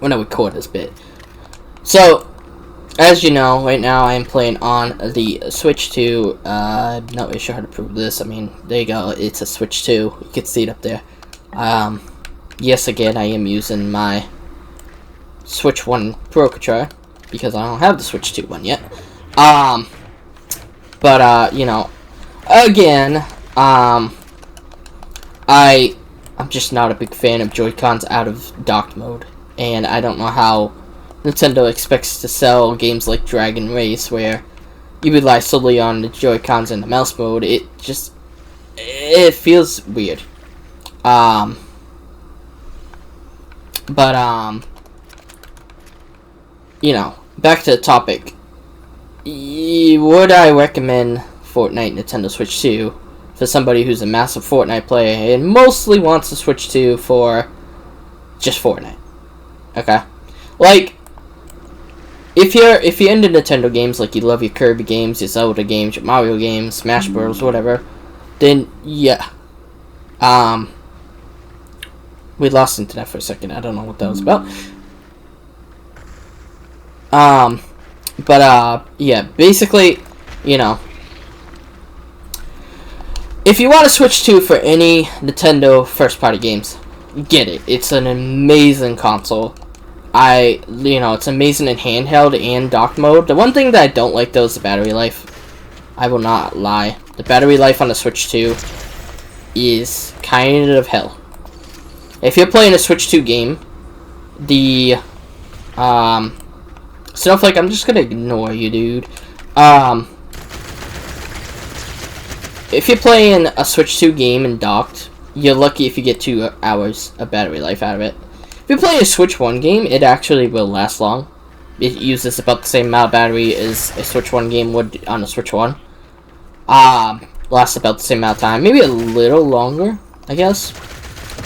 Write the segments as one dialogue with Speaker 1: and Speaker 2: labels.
Speaker 1: when I record this bit. So, as you know, right now I am playing on the Switch 2. I'm not really sure how to prove this. I mean, there you go. It's a Switch 2. You can see it up there. Yes, again, I am using my Switch 1 Pro controller because I don't have the Switch 2 one yet. You know, again, I'm just not a big fan of Joy-Cons out of docked mode, and I don't know how Nintendo expects to sell games like Dragon Race, where you rely solely on the Joy-Cons and the mouse mode. It feels weird. You know, back to the topic. Would I recommend Fortnite Nintendo Switch 2 for somebody who's a massive Fortnite player and mostly wants to Switch 2 for just Fortnite? Okay, like, if you're into Nintendo games, like you love your Kirby games, your Zelda games, your Mario games, Smash Bros, whatever, then yeah. We lost internet for a second. I don't know what that was about. Yeah, basically, you know, if you want to Switch 2 for any Nintendo first-party games, get it. It's an amazing console. It's amazing in handheld and dock mode. The one thing that I don't like, though, is the battery life. I will not lie. The battery life on the Switch 2 is kind of hell. If you're playing a Switch 2 game, the, Snowflake, I'm just gonna ignore you, dude. If you're playing a Switch 2 game and docked, you're lucky if you get 2 hours of battery life out of it. If you're playing a Switch 1 game, it actually will last long. It uses about the same amount of battery as a Switch 1 game would on a Switch 1. Lasts about the same amount of time. Maybe a little longer, I guess.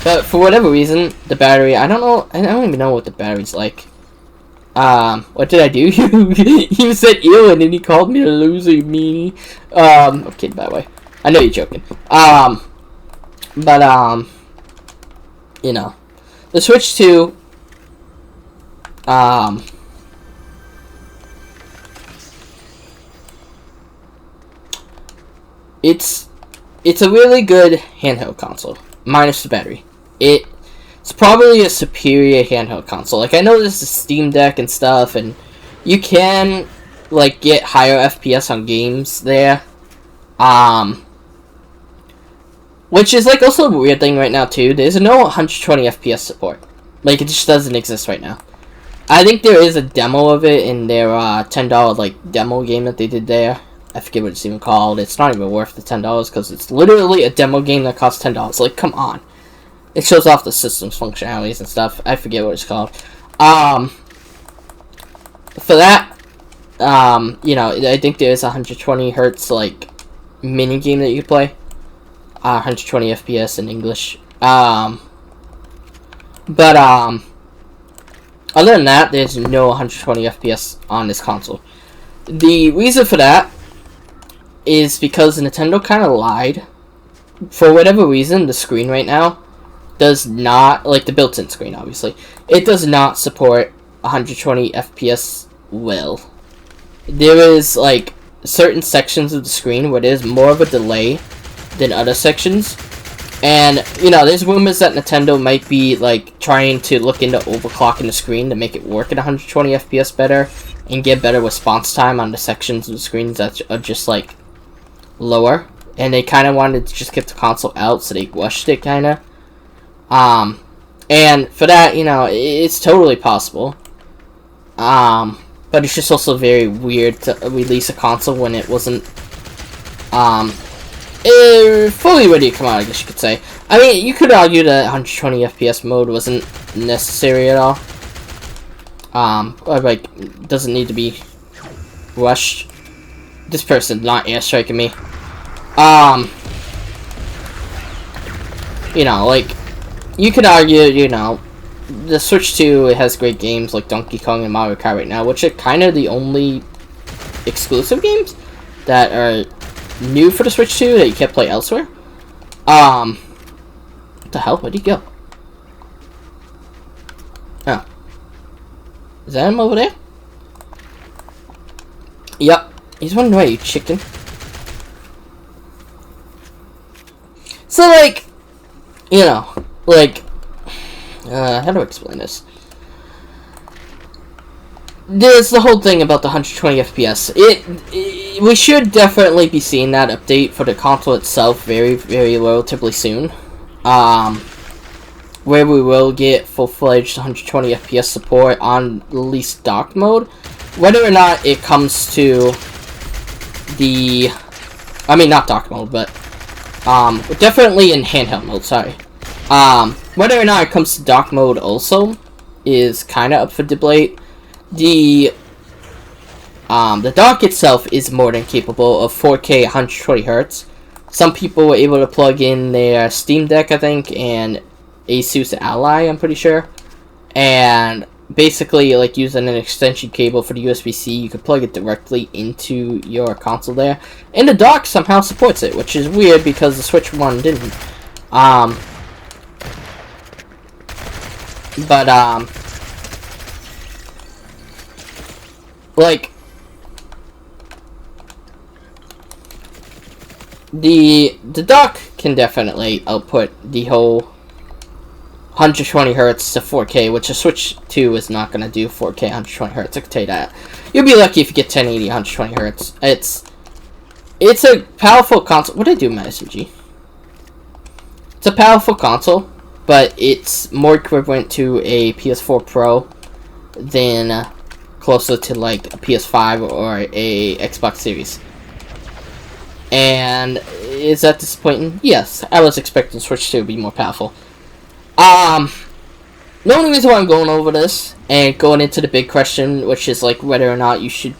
Speaker 1: But for whatever reason, the battery, I don't even know what the battery's like. What did I do? You said ew, and then he called me a loser, you meanie. I'm kidding, by the way. I know you're joking. You know, the Switch 2, it's a really good handheld console, minus the battery. It's probably a superior handheld console. Like, I know there's a Steam Deck and stuff, and you can, like, get higher FPS on games there. Which is, like, also a weird thing right now, too. There's no 120 FPS support. Like, it just doesn't exist right now. I think there is a demo of it in their $10, like, demo game that they did there. I forget what it's even called. It's not even worth the $10, because it's literally a demo game that costs $10. Like, come on. It shows off the system's functionalities and stuff. I forget what it's called. For that, you know, I think there's a 120 hertz, like, mini game that you can play. 120 FPS in English. Other than that, there's no 120 FPS on this console. The reason for that is because Nintendo kind of lied. For whatever reason, the screen right now does not, like the built-in screen, obviously, it does not support 120 FPS well. There is, like, certain sections of the screen where there's more of a delay than other sections. And, you know, there's rumors that Nintendo might be, like, trying to look into overclocking the screen to make it work at 120 FPS better and get better response time on the sections of the screens that are just, like, lower. And they kind of wanted to just get the console out, so they rushed it, kind of. And for that, you know, it's totally possible. But it's just also very weird to release a console when it wasn't, fully ready to come out, I guess you could say. I mean, you could argue that 120 FPS mode wasn't necessary at all. Or, like, doesn't need to be rushed. This person not airstriking me. You know, like, you could argue, you know, the Switch 2, it has great games like Donkey Kong and Mario Kart right now, which are kind of the only exclusive games that are new for the Switch 2 that you can't play elsewhere. What the hell? Where'd he go? Oh. Is that him over there? Yep. He's running away, you chicken. So, like, you know, like, how do I explain this? There's the whole thing about the 120 FPS. We should definitely be seeing that update for the console itself very, very relatively soon. Where we will get full-fledged 120 FPS support on at least dock mode. Whether or not it comes to the... I mean, not dock mode, but... definitely in handheld mode, sorry. Whether or not it comes to dock mode also is kind of up for debate. The dock itself is more than capable of 4K 120Hz. Some people were able to plug in their Steam Deck, I think, and Asus Ally, I'm pretty sure. And basically, like, using an extension cable for the USB-C, you could plug it directly into your console there. And the dock somehow supports it, which is weird because the Switch 1 didn't. Like, the dock can definitely output the whole 120Hz to 4K, which a Switch 2 is not going to do 4K 120Hz, I can tell you that. You'll be lucky if you get 1080 120Hz. It's a powerful console. What did I do, my SMG? It's a powerful console, but it's more equivalent to a PS4 Pro than closer to like a PS5 or a Xbox Series. And is that disappointing? Yes, I was expecting Switch 2 to be more powerful. The only reason why I'm going over this and going into the big question, which is like whether or not you should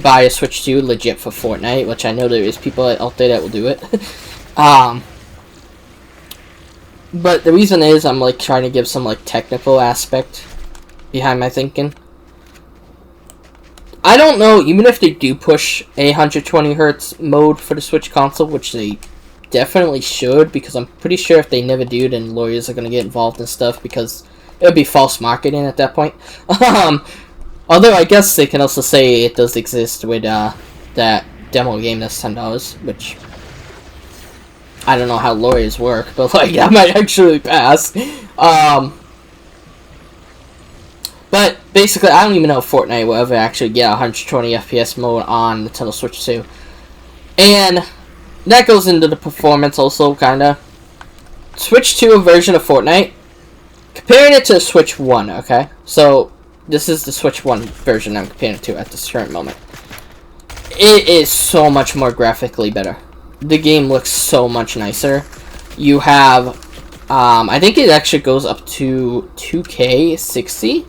Speaker 1: buy a Switch 2 legit for Fortnite, which I know there is people out there that will do it. But the reason is I'm like trying to give some like technical aspect behind my thinking. I don't know, even if they do push a 120Hz mode for the Switch console, which they definitely should, because I'm pretty sure if they never do, then lawyers are going to get involved in stuff, because it would be false marketing at that point. Although I guess they can also say it does exist with that demo game that's $10, which I don't know how lawyers work, but like that might actually pass. But basically, I don't even know if Fortnite will ever actually get a 120 FPS mode on Nintendo Switch 2. And that goes into the performance also, kinda. Switch 2 version of Fortnite, comparing it to the Switch 1, okay? So, this is the Switch 1 version I'm comparing it to at this current moment. It is so much more graphically better. The game looks so much nicer. You have, I think it actually goes up to 2K 60.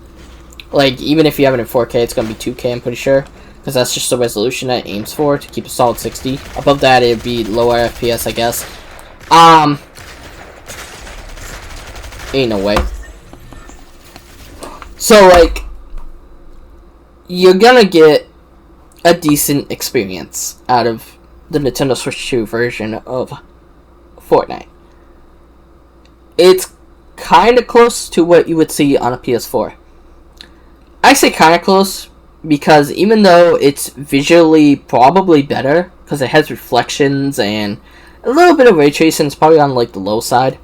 Speaker 1: Like, even if you have it in 4K, it's going to be 2K, I'm pretty sure. Because that's just the resolution that it aims for, to keep a solid 60. Above that, it would be lower FPS, I guess. Ain't no way. So, like, you're gonna get a decent experience out of the Nintendo Switch 2 version of Fortnite. It's kind of close to what you would see on a PS4. I say kind of close because even though it's visually probably better, because it has reflections and a little bit of ray tracing, it's probably on like the low side.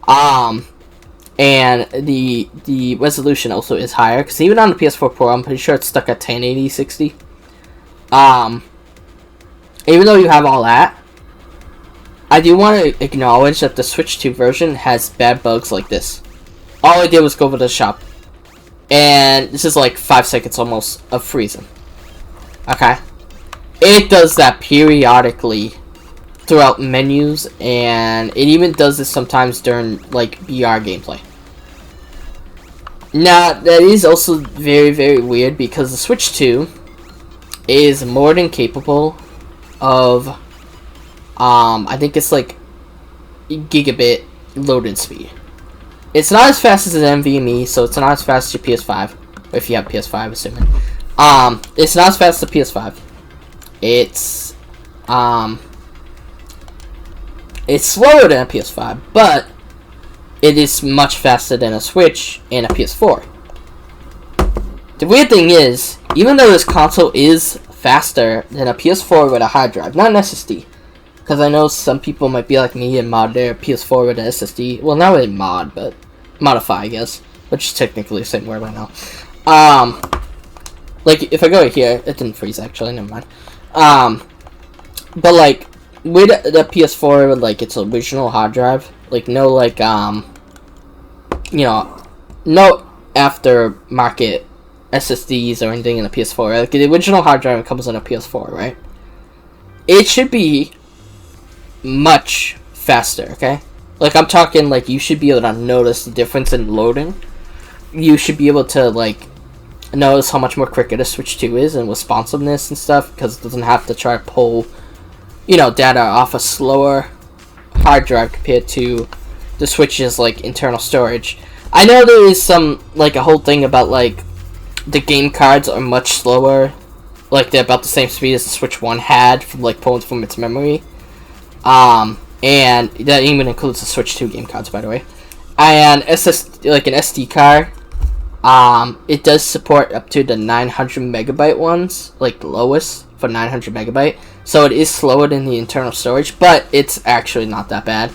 Speaker 1: And the resolution also is higher, because even on the PS4 Pro, I'm pretty sure it's stuck at 1080 60. Even though you have all that, I do want to acknowledge that the Switch 2 version has bad bugs like this. All I did was go over to the shop, and this is like 5 seconds almost of freezing. Okay? It does that periodically throughout menus, and it even does this sometimes during like VR gameplay. Now, that is also very, very weird, because the Switch 2 is more than capable of, I think it's like gigabit loading speed. It's not as fast as an NVMe, so it's not as fast as your PS5, if you have PS5, assuming. It's not as fast as the PS5. It's slower than a PS5, but it is much faster than a Switch and a PS4. The weird thing is, even though this console is faster than a PS4 with a hard drive, not an SSD, because I know some people might be like me and mod their PS4 with an SSD. Well, not really mod, but modify, I guess, which is technically the same word right now. Like if I go here, it didn't freeze actually. Never mind. But like with the PS4 with like its original hard drive, like no like you know, no aftermarket SSDs or anything in the PS4. Like the original hard drive comes on a PS4, right? It should be much faster, okay? Like I'm talking like you should be able to notice the difference in loading. You should be able to like notice how much more quicker the Switch 2 is and responsiveness and stuff, because it doesn't have to try to pull, you know, data off a slower hard drive compared to the Switch's like internal storage. I know there is some like a whole thing about like the game cards are much slower, like they're about the same speed as the Switch 1 had from like pulling from its memory. And that even includes the Switch 2 game cards, by the way. And like an SD card, it does support up to the 900 megabyte ones, like the lowest for 900 megabyte. So it is slower than the internal storage, but it's actually not that bad.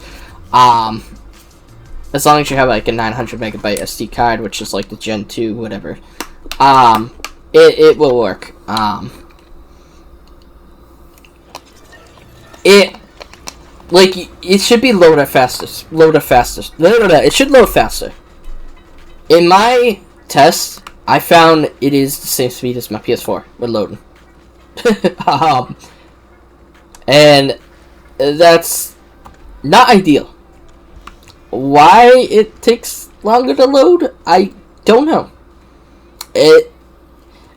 Speaker 1: As long as you have like a 900 megabyte SD card, which is like the Gen 2, whatever, it will work. It should be loaded faster. It should load faster. In my test, I found it is the same speed as my PS4 with loading. And that's not ideal. Why it takes longer to load, I don't know. It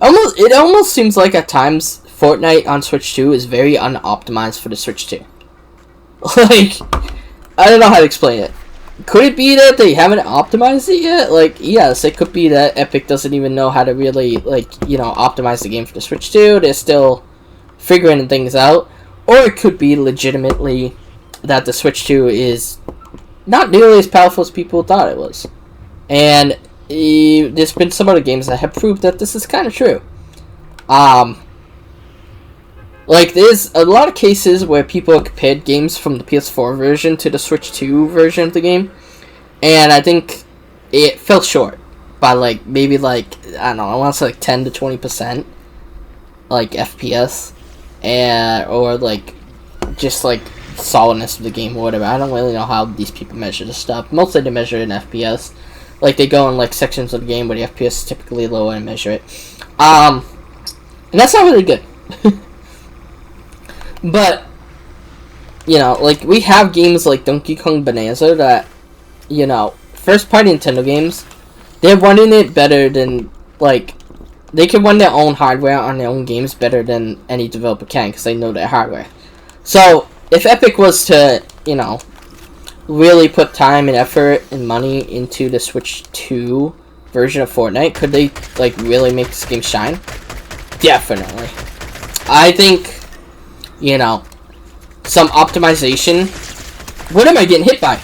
Speaker 1: almost seems like at times Fortnite on Switch 2 is very unoptimized for the Switch 2. Like, I don't know how to explain it. Could it be that they haven't optimized it yet? Like, yes, it could be that Epic doesn't even know how to really, like, you know, optimize the game for the Switch 2. They're still figuring things out. Or it could be legitimately that the Switch 2 is not nearly as powerful as people thought it was. And there's been some other games that have proved that this is kind of true. Like, there's a lot of cases where people have compared games from the PS4 version to the Switch 2 version of the game. And I think it fell short by, like, maybe, like, I don't know, I want to say, like, 10 to 20%, like, FPS. Or, like, just, like, solidness of the game or whatever. I don't really know how these people measure this stuff. Mostly they measure it in FPS. Like, they go in, like, sections of the game where the FPS is typically lower and measure it. And that's not really good. But, you know, like, we have games like Donkey Kong Bonanza that, you know, first-party Nintendo games, they're running it better than, like, they can run their own hardware on their own games better than any developer can, because they know their hardware. So, if Epic was to, you know, really put time and effort and money into the Switch 2 version of Fortnite, could they, like, really make this game shine? Definitely. I think, you know, some optimization. What am I getting hit by?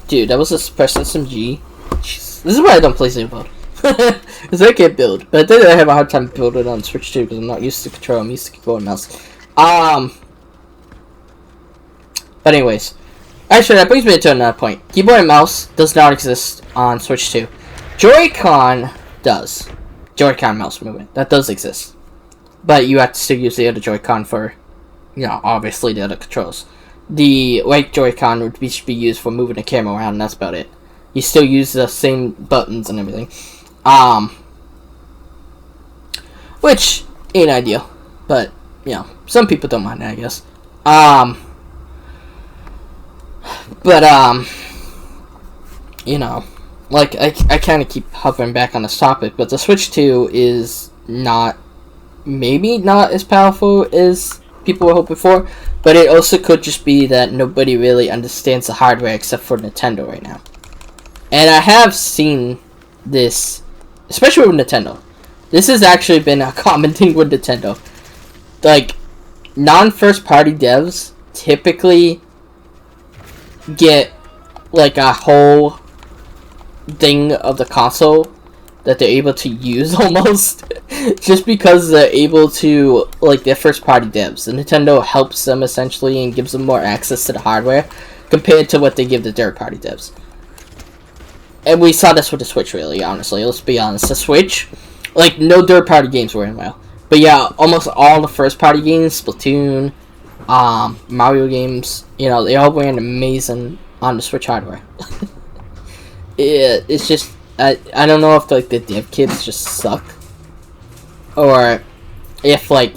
Speaker 1: Dude, that was a suppressed SMG. Jeez. This is why I don't play Zero. Because I can't build. But I think I have a hard time building on Switch 2 because I'm not used to control. I'm used to keyboard and mouse. But anyways. Actually, that brings me to another point. Keyboard and mouse does not exist on Switch 2. Joy-Con does. Joy-Con mouse movement. That does exist. But you have to still use the other Joy-Con for, you know, obviously the other controls. The right Joy-Con would be, should be used for moving the camera around, and that's about it. You still use the same buttons and everything. Which ain't ideal. But, you know, some people don't mind that, I guess. You know, like, I kind of keep hovering back on this topic, but the Switch 2 is not, maybe not as powerful as people were hoping for, but it also could just be that nobody really understands the hardware except for Nintendo right now. And I have seen this, especially with Nintendo. This has actually been a common thing with Nintendo. Like, non-first party devs typically get, like, a whole thing of the console that they're able to use almost, just because they're able to, like, their first party devs. And Nintendo helps them essentially and gives them more access to the hardware compared to what they give the third party devs. And we saw this with the Switch, really, honestly. Let's be honest. The Switch, like, no third party games were in well. But yeah, almost all the first party games, Splatoon, Mario games, you know, they all ran amazing on the Switch hardware. It's just, I don't know if, like, the dev kits just suck, or if, like,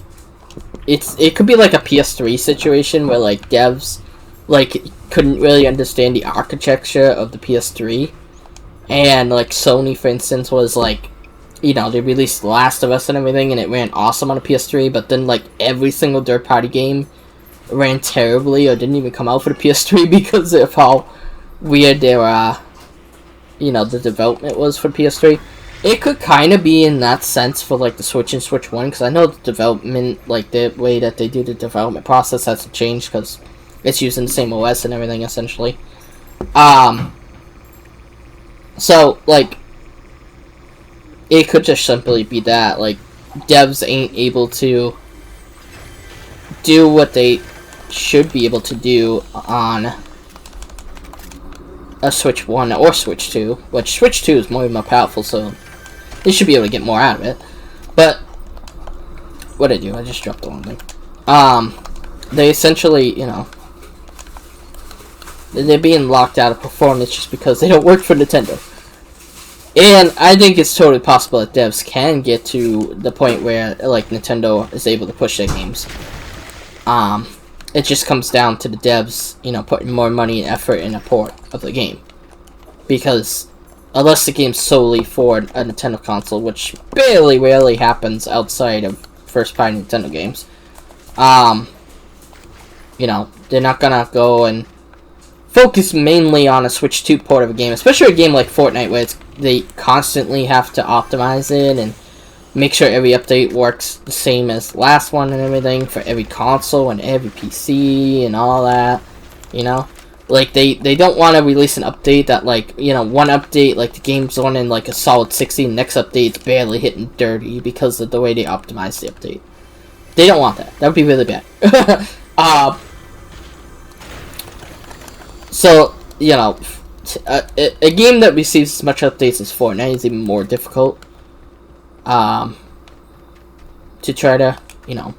Speaker 1: it could be like a PS3 situation where, like, devs, like, couldn't really understand the architecture of the PS3, and, like, Sony, for instance, was, like, you know, they released The Last of Us and everything, and it ran awesome on a PS3, but then, like, every single third-party game ran terribly, or didn't even come out for the PS3 because of how weird their, you know, the development was for PS3. It could kind of be in that sense for, like, the Switch and Switch 1, because I know the development, like, the way that they do the development process hasn't changed, because it's using the same OS and everything, essentially. So, like, it could just simply be that, like, devs ain't able to do what they should be able to do on a Switch 1 or Switch 2, which Switch 2 is more powerful, so they should be able to get more out of it. But what I do, I just dropped the one thing. They essentially, you know, they're being locked out of performance just because they don't work for Nintendo. And I think it's totally possible that devs can get to the point where, like, Nintendo is able to push their games. It just comes down to the devs, you know, putting more money and effort in a port of the game. Because unless the game's solely for a Nintendo console, which rarely happens outside of first-party Nintendo games, you know, they're not gonna go and focus mainly on a Switch 2 port of a game, especially a game like Fortnite, where they constantly have to optimize it and make sure every update works the same as the last one and everything for every console and every PC and all that, you know? Like, they don't want to release an update that, like, you know, one update, like, the game's running like a solid 60, next update's barely hitting 30 because of the way they optimize the update. They don't want that. That would be really bad. So, you know, a game that receives as much updates as Fortnite is even more difficult to try to, you know,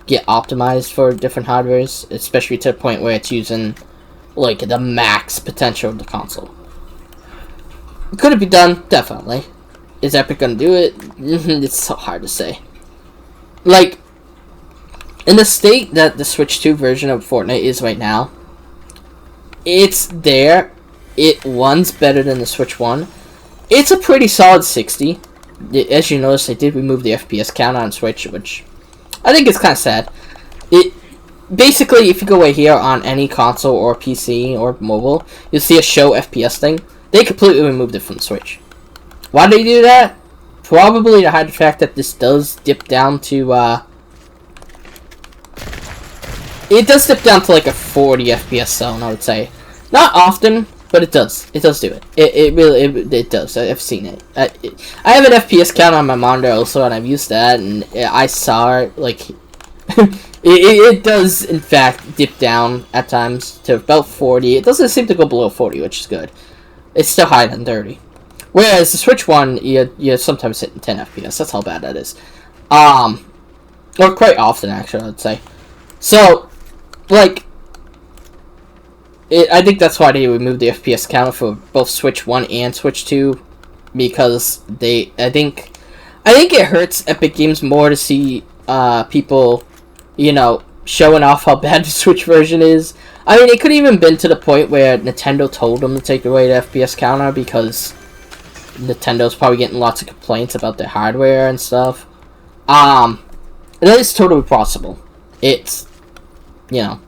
Speaker 1: get optimized for different hardwares, especially to the point where it's using, like, the max potential of the console. Could it be done? Definitely. Is Epic gonna do it? It's so hard to say. Like, in the state that the Switch 2 version of Fortnite is right now, it's there. It runs better than the Switch 1. It's a pretty solid 60. As you notice, they did remove the FPS count on Switch, which I think is kind of sad. It basically, if you go right here on any console or PC or mobile, you'll see a show FPS thing. They completely removed it from the Switch. Why did they do that? Probably to hide the fact that this does dip down to, it does dip down to like a 40 FPS zone, I would say. Not often, but it does. It does do it. It really does. I've seen it. I have an FPS count on my monitor also, and I've used that, and I saw it, like, it does, in fact, dip down at times to about 40. It doesn't seem to go below 40, which is good. It's still higher than 30. Whereas the Switch 1, you're sometimes hitting 10 FPS. That's how bad that is. Or quite often, actually, I would say. So, like, I think that's why they removed the FPS counter for both Switch 1 and Switch 2, because I think it hurts Epic Games more to see people, you know, showing off how bad the Switch version is. I mean, it could even been to the point where Nintendo told them to take away the FPS counter because Nintendo's probably getting lots of complaints about their hardware and stuff. That is totally possible. It's, you know,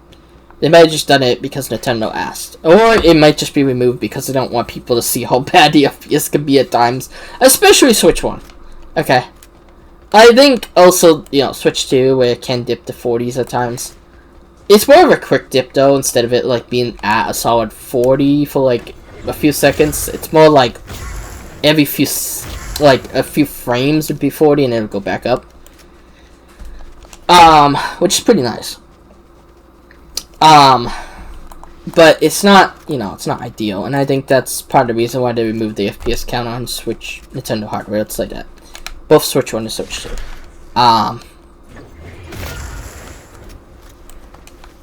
Speaker 1: they might have just done it because Nintendo asked. Or it might just be removed because they don't want people to see how bad the FPS can be at times. Especially Switch 1. Okay. I think also, you know, Switch 2, where it can dip to 40s at times. It's more of a quick dip, though, instead of it, like, being at a solid 40 for, like, a few seconds. It's more like every few like a few frames would be 40 and it'll go back up. Which is pretty nice. But it's not, it's not ideal, and I think that's part of the reason why they removed the FPS count on Switch Nintendo hardware. It's like that. Both Switch 1 and Switch 2.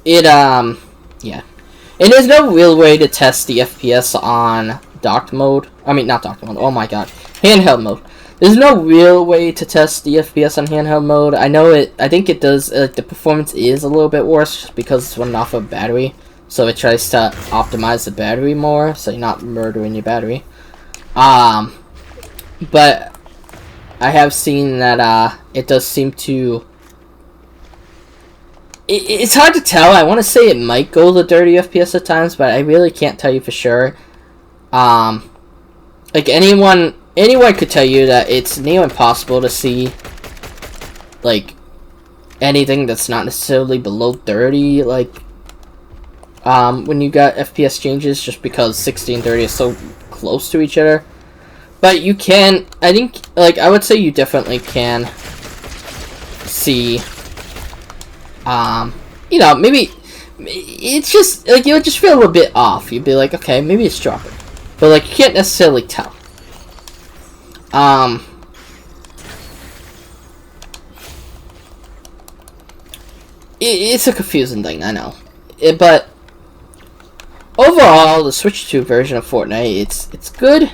Speaker 1: Yeah. And there's no real way to test the FPS on docked mode. I mean, not docked mode. Oh my god. Handheld mode. There's no real way to test the FPS on handheld mode. I think it does, the performance is a little bit worse because it's running off of battery. So it tries to optimize the battery more, so you're not murdering your battery. But I have seen that, it does seem to... It's hard to tell. I want to say it might go to 30 FPS at times, but I really can't tell you for sure. Like, anyone could tell you that it's near impossible to see, like, anything that's not necessarily below 30, like, when you got FPS changes, just because 60 and 30 is so close to each other. But you can, I think, like, I would say you definitely can see, maybe, it's just, like, you'll just feel a little bit off. You'd be like, okay, maybe it's dropping. But, like, you can't necessarily tell. It's a confusing thing, I know. But overall, the Switch 2 version of Fortnite, it's good,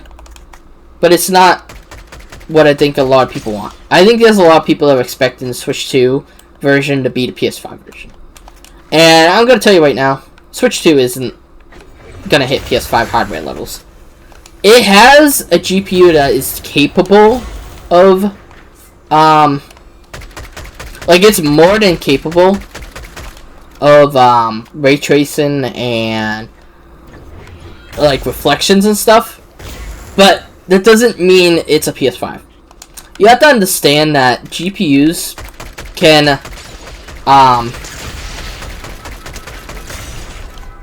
Speaker 1: but it's not what I think a lot of people want. I think there's a lot of people that are expecting the Switch 2 version to be the PS5 version. And I'm going to tell you right now, Switch 2 isn't going to hit PS5 hardware levels. It has a GPU that is capable of, like, it's more than capable of, ray tracing and, like, reflections and stuff, but that doesn't mean it's a PS5. You have to understand that GPUs can,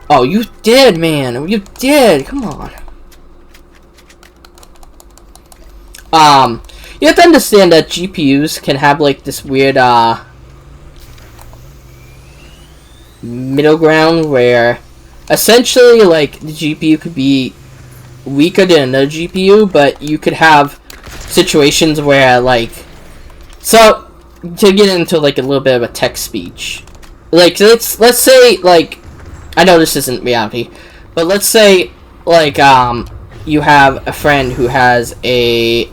Speaker 1: oh, you did, man, you did, come on. You have to understand that GPUs can have, like, this weird, middle ground where, essentially, like, the GPU could be weaker than another GPU, but you could have situations where, like, so, to get into, like, a little bit of a tech speech, like, let's say, like, I know this isn't reality, but let's say, like, you have a friend who has I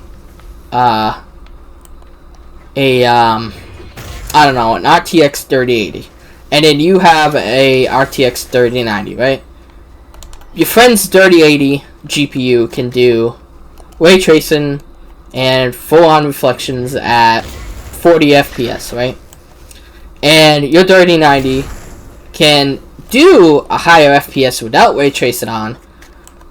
Speaker 1: don't know, an RTX 3080, and then you have a RTX 3090, right? Your friend's 3080 GPU can do ray tracing and full-on reflections at 40 FPS, right? And your 3090 can do a higher FPS without ray tracing on,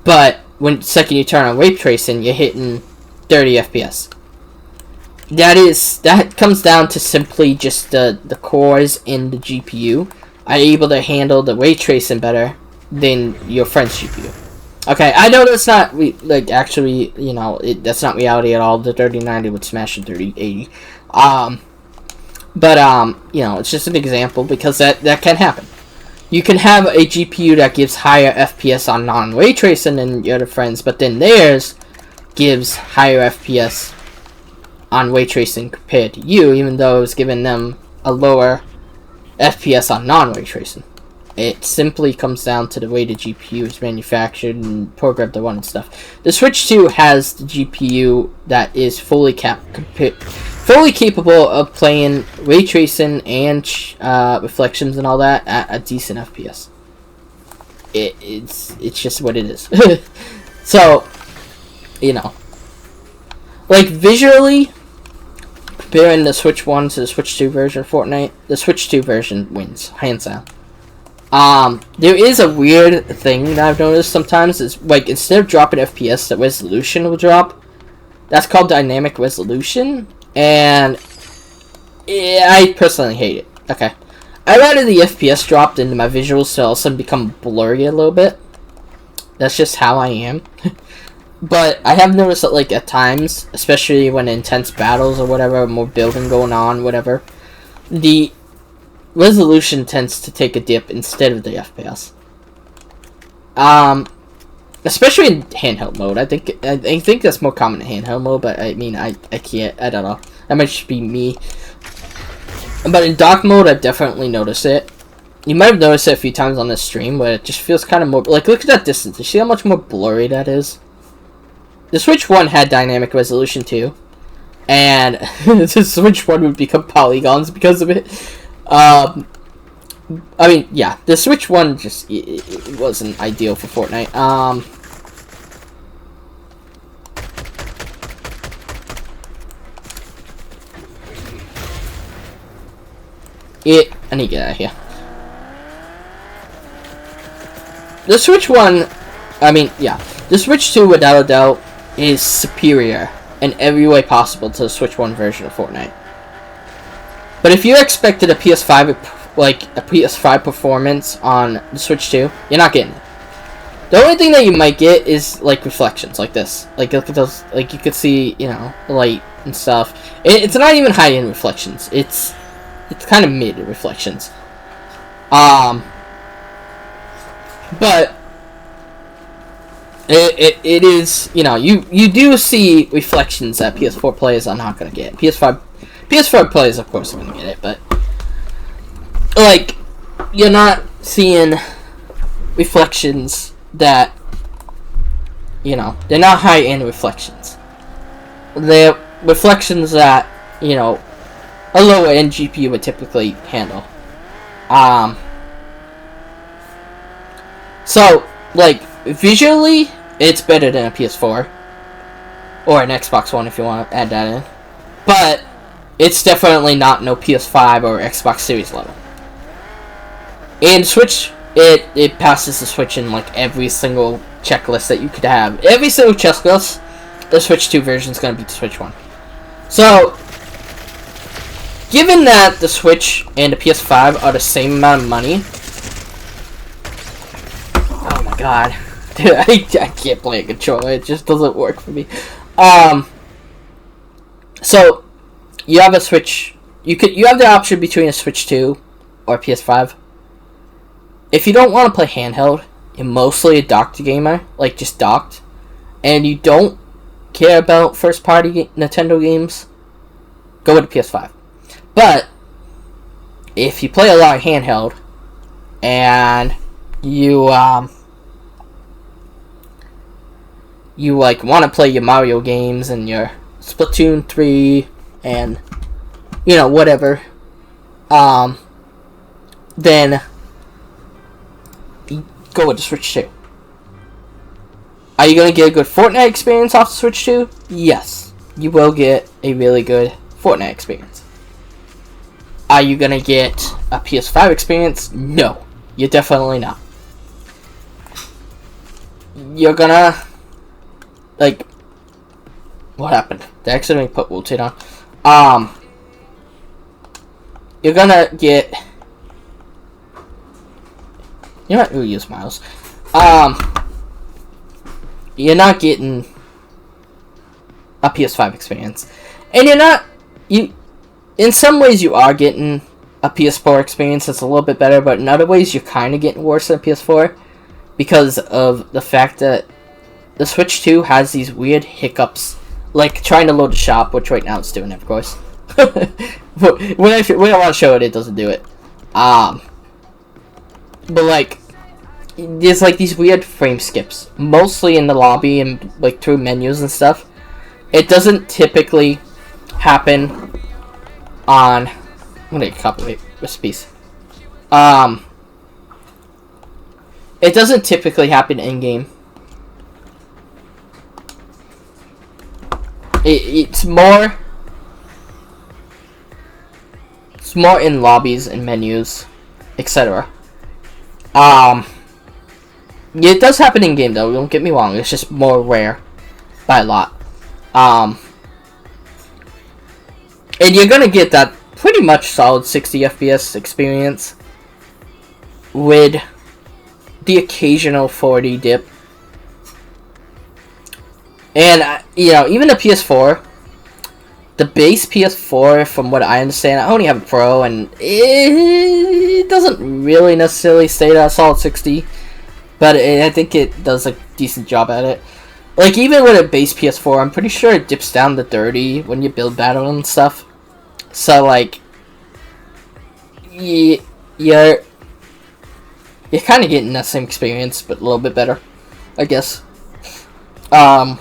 Speaker 1: but when second you turn on ray tracing, you're hitting 30 FPS. That comes down to simply just the cores in the GPU are able to handle the ray tracing better than your friend's GPU. Okay, I know that's not actually, that's not reality at all. The 3090 would smash the 3080. But it's just an example because that can happen. You can have a GPU that gives higher FPS on non-ray tracing than your other friends, but then theirs gives higher FPS on ray tracing compared to you, even though it was giving them a lower FPS on non-ray tracing. It simply comes down to the way the GPU is manufactured and programmed to run and stuff. The Switch 2 has the GPU that is fully capable of playing ray tracing and reflections and all that at a decent FPS. It's just what it is. So, like, visually, comparing the Switch 1 to the Switch 2 version of Fortnite, the Switch 2 version wins, hands down. There is a weird thing that I've noticed sometimes, is, like, instead of dropping FPS, the resolution will drop. That's called dynamic resolution, and I personally hate it. Okay. I'd rather the FPS drop than my visuals to all of a sudden become blurry a little bit. That's just how I am. But I have noticed that, like, at times, especially when intense battles or whatever, more building going on, whatever, the resolution tends to take a dip instead of the FPS. Especially in handheld mode. I think that's more common in handheld mode, but I mean, I can't, I don't know. That might just be me. But in dock mode, I've definitely noticed it. You might have noticed it a few times on this stream, where it just feels kind of more, like, look at that distance. You see how much more blurry that is? The Switch 1 had dynamic resolution too, and the Switch 1 would become polygons because of it. I mean, yeah, the Switch 1 just, it wasn't ideal for Fortnite. I need to get out of here. The Switch 1, I mean, yeah, the Switch 2, without a doubt, is superior in every way possible to the Switch 1 version of Fortnite. But if you expected a PS5, like, a PS5 performance on the Switch 2, you're not getting it. The only thing that you might get is, like, reflections, like this. Like, look at those, like, you could see, you know, light and stuff. It's not even high-end reflections. It's kind of mid reflections. But it is, you know, you do see reflections that PS4 players are not going to get. PS5 players, of course, are going to get it, but, like, you're not seeing reflections that, you know, they're not high-end reflections. They're reflections that, you know, a lower-end GPU would typically handle. So, like, visually, it's better than a PS4. Or an Xbox One, if you want to add that in. But it's definitely not no PS5 or Xbox Series level. And Switch, it passes the Switch in, like, every single checklist that you could have. Every single checklist, the Switch 2 version is going to beat the Switch 1. So, given that the Switch and the PS5 are the same amount of money, oh my god, dude, I can't play a controller. It just doesn't work for me. So you have a Switch. You have the option between a Switch 2 or a PS5. If you don't want to play handheld, you're mostly a docked gamer, like just docked, and you don't care about first-party Nintendo games, go with the PS5. But if you play a lot of handheld and you like want to play your Mario games and your Splatoon 3 and, you know, whatever, then go with the Switch 2. Are you going to get a good Fortnite experience off the Switch 2? Yes, you will get a really good Fortnite experience. Are you going to get a PS5 experience? No, you're definitely not. You're gonna, like, what happened? They accidentally put rotate on. You're gonna get, you know what, we'll use Miles. You're not getting a PS5 experience. And you're not, in some ways you are getting a PS4 experience that's a little bit better, but in other ways you're kind of getting worse than PS4 because of the fact that the Switch 2 has these weird hiccups, like trying to load the shop, which right now it's doing it, of course. when I want to show it, it doesn't do it. But like, there's like these weird frame skips, mostly in the lobby and like through menus and stuff. It doesn't typically happen on, I'm gonna copyright recipes. It doesn't typically happen in game. It's more in lobbies and menus, etc. It does happen in game though, don't get me wrong, it's just more rare by a lot. And you're gonna get that pretty much solid 60 FPS experience with the occasional 40 dip. And even the PS4, the base PS4, from what I understand, I only have a Pro, and it doesn't really necessarily stay at solid 60, but I think it does a decent job at it. Like, even with a base PS4, I'm pretty sure it dips down to 30 when you build battle and stuff. So, like, you're kind of getting that same experience, but a little bit better, I guess. I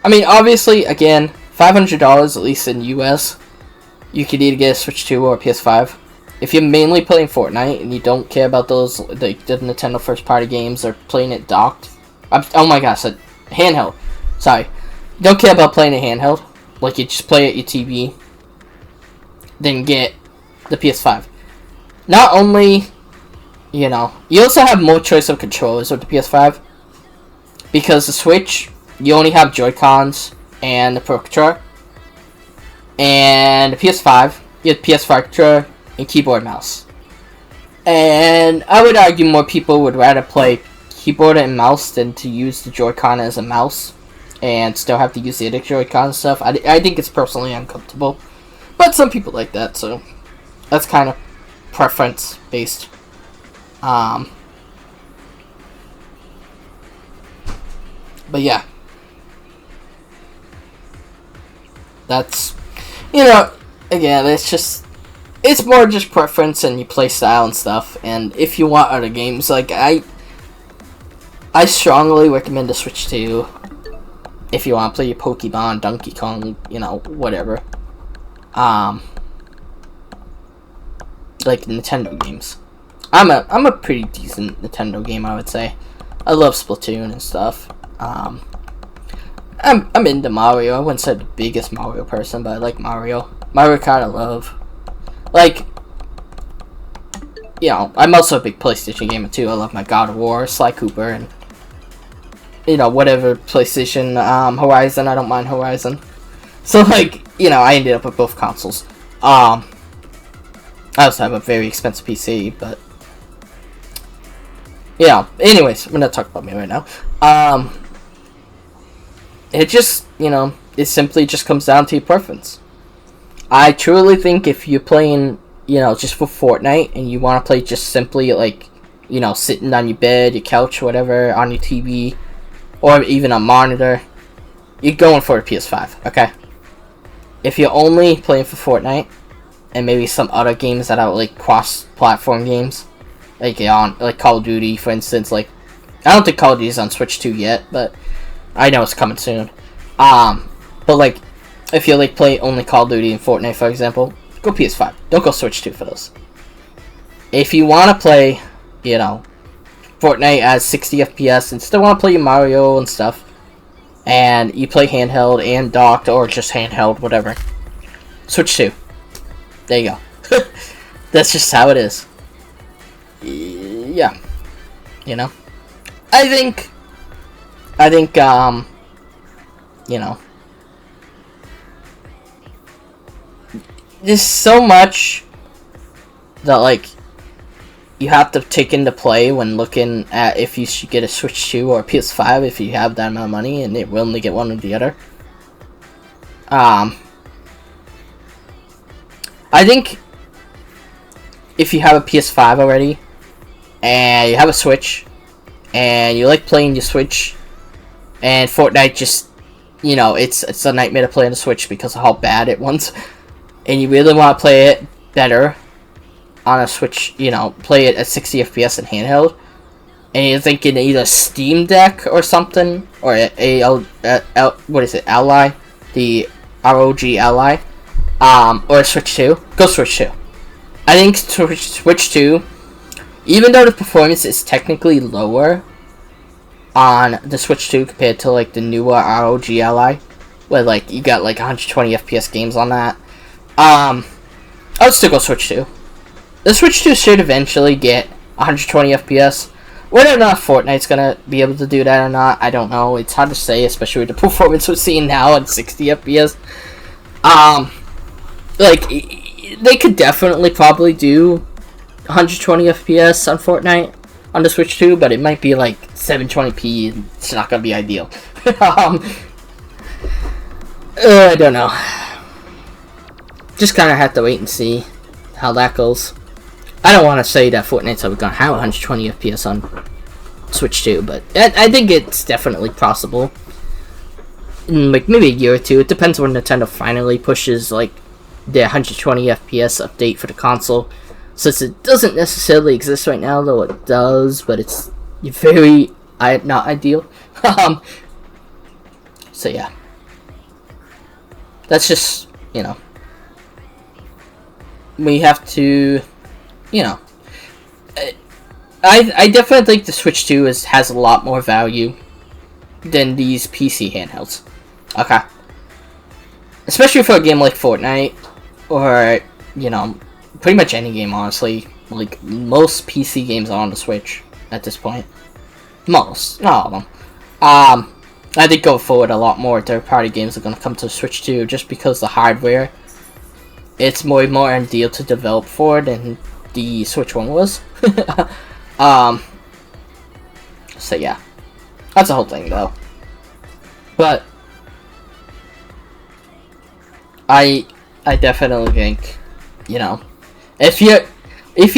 Speaker 1: mean, obviously, again, $500 at least in US. You could either get a Switch 2 or a PS5. If you're mainly playing Fortnite and you don't care about those the Nintendo first party games or playing it docked, oh my gosh, handheld. Sorry, you don't care about playing it handheld, like you just play it your TV. Then get the PS5. Not only, you also have more choice of controllers with the PS5, because the Switch, you only have Joy-Cons and the Pro Controller, and the PS5, you have PS5 controller and keyboard mouse. And I would argue more people would rather play keyboard and mouse than to use the Joy-Con as a mouse and still have to use the other Joy-Con stuff. I think it's personally uncomfortable, but some people like that, so that's kind of preference based. But yeah, that's, again, it's more just preference and your play style and stuff. And if you want other games, like I strongly recommend the Switch 2 if you want to play your Pokemon, Donkey Kong, whatever. Like Nintendo games. I'm a pretty decent Nintendo game, I would say. I love Splatoon and stuff. I'm into Mario. I wouldn't say the biggest Mario person, but I like Mario. Mario Kart I love. Like, I'm also a big PlayStation gamer too. I love my God of War, Sly Cooper, and whatever PlayStation, Horizon. I don't mind Horizon. So like, I ended up with both consoles. I also have a very expensive PC, but anyways, I'm not talking about me right now. It just, it simply just comes down to your preference. I truly think if you're playing, just for Fortnite and you want to play just simply, like, sitting on your bed, your couch, whatever, on your TV, or even a monitor, you're going for a PS5, okay? If you're only playing for Fortnite, and maybe some other games that are, like, cross-platform games, like Call of Duty, for instance, like, I don't think Call of Duty is on Switch 2 yet, but I know it's coming soon. But, like, if you like play only Call of Duty and Fortnite, for example, go PS5. Don't go Switch 2 for those. If you want to play, Fortnite at 60 FPS and still want to play your Mario and stuff, and you play handheld and docked or just handheld, whatever, Switch 2. There you go. That's just how it is. Yeah. I think, there's so much that, like, you have to take into play when looking at if you should get a Switch 2 or a PS5 if you have that amount of money and you're willing to get one or the other. I think if you have a PS5 already and you have a Switch and you like playing your Switch and Fortnite just, it's a nightmare to play on the Switch because of how bad it was, and you really want to play it better on a Switch, play it at 60 FPS and handheld, and you're thinking either Steam Deck or something, or what is it, Ally, the ROG Ally, or Switch 2, go Switch 2. I think Switch 2, even though the performance is technically lower on the Switch 2 compared to, like, the newer ROG Ally, where, like, you got, like, 120 FPS games on that, I would still go Switch 2. The Switch 2 should eventually get 120 FPS. Whether or not Fortnite's gonna be able to do that or not, I don't know. It's hard to say, especially with the performance we're seeing now at 60 FPS. Like, they could definitely probably do 120 FPS on Fortnite on the Switch 2, but it might be like 720p. It's not gonna be ideal. I don't know. Just kind of have to wait and see how that goes. I don't want to say that Fortnite's ever gonna have 120 FPS on Switch 2, but I think it's definitely possible. In like maybe a year or two. It depends when Nintendo finally pushes like the 120 FPS update for the console. Since it doesn't necessarily exist right now, though it does, but it's very not ideal. So yeah, that's just, you know, we have to, you know, I definitely think the Switch 2 has a lot more value than these PC handhelds. Okay. Especially for a game like Fortnite, or, you know, pretty much any game, honestly. Like, most PC games are on the Switch at this point. Most. Not all of them. I think going forward, a lot more third-party games are going to come to the Switch too, just because the hardware, it's more and more ideal to develop for than the Switch 1 was. So yeah. That's the whole thing, though. But I definitely think, you know, if you're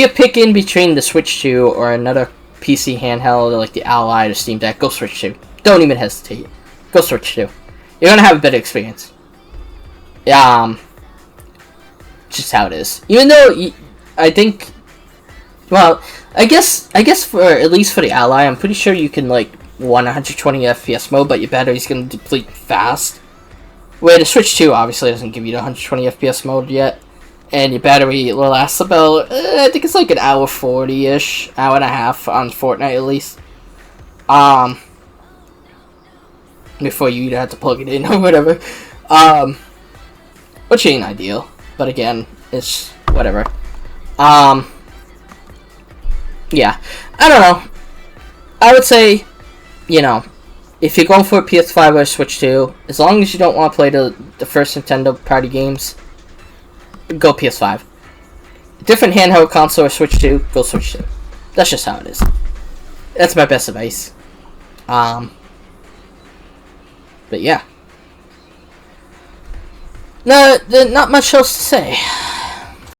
Speaker 1: picking between the Switch 2 or another PC handheld like the Ally or Steam Deck, go Switch 2. Don't even hesitate. Go Switch 2. You're gonna have a better experience. Just how it is. Even though I think, well, I guess for at least for the Ally, I'm pretty sure you can like 120 FPS mode, but your battery's gonna deplete fast. Where the Switch 2 obviously doesn't give you the 120 FPS mode yet, and your battery will last about, I think it's like an hour 40-ish, hour and a half on Fortnite at least. Before you either have to plug it in or whatever. Which ain't ideal, but again, it's whatever. Yeah, I don't know. I would say, you know, if you're going for a PS5 or a Switch 2, as long as you don't want to play the first Nintendo party games, go PS5. Different handheld console or Switch 2, go Switch 2. That's just how it is. That's my best advice. But yeah. No, not much else to say.